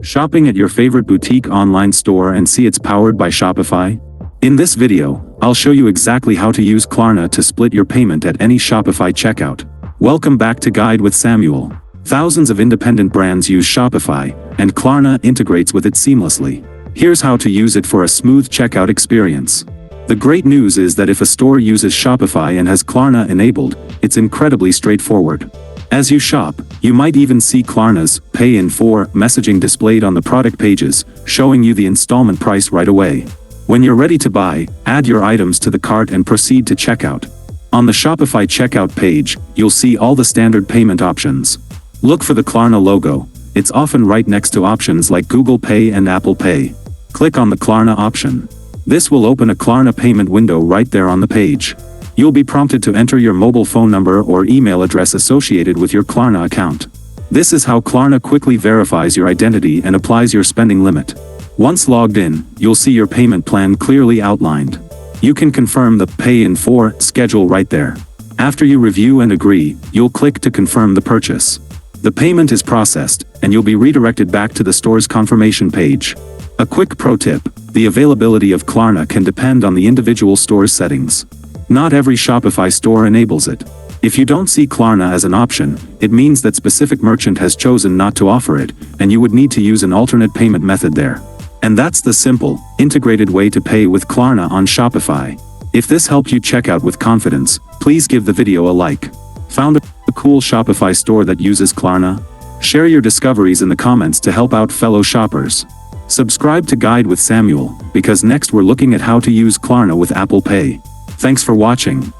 Shopping at your favorite boutique online store and see it's powered by Shopify? In this video, I'll show you exactly how to use Klarna to split your payment at any Shopify checkout. Welcome back to Guide with Samuel. Thousands of independent brands use Shopify, and Klarna integrates with it seamlessly. Here's how to use it for a smooth checkout experience. The great news is that if a store uses Shopify and has Klarna enabled, it's incredibly straightforward. As you shop, you might even see Klarna's Pay in 4 messaging displayed on the product pages, showing you the installment price right away. When you're ready to buy, add your items to the cart and proceed to checkout. On the Shopify checkout page, you'll see all the standard payment options. Look for the Klarna logo. It's often right next to options like Google Pay and Apple Pay. Click on the Klarna option. This will open a Klarna payment window right there on the page. You'll be prompted to enter your mobile phone number or email address associated with your Klarna account. This is how Klarna quickly verifies your identity and applies your spending limit. Once logged in, you'll see your payment plan clearly outlined. You can confirm the Pay in 4 schedule right there. After you review and agree, you'll click to confirm the purchase. The payment is processed, and you'll be redirected back to the store's confirmation page. A quick pro tip: the availability of Klarna can depend on the individual store's settings. Not every Shopify store enables it. If you don't see Klarna as an option, it means that specific merchant has chosen not to offer it, and you would need to use an alternate payment method there. And that's the simple, integrated way to pay with Klarna on Shopify. If this helped you check out with confidence, please give the video a like. Found a cool Shopify store that uses Klarna? Share your discoveries in the comments to help out fellow shoppers. Subscribe to Guide with Samuel, because next we're looking at how to use Klarna with Apple Pay. Thanks for watching.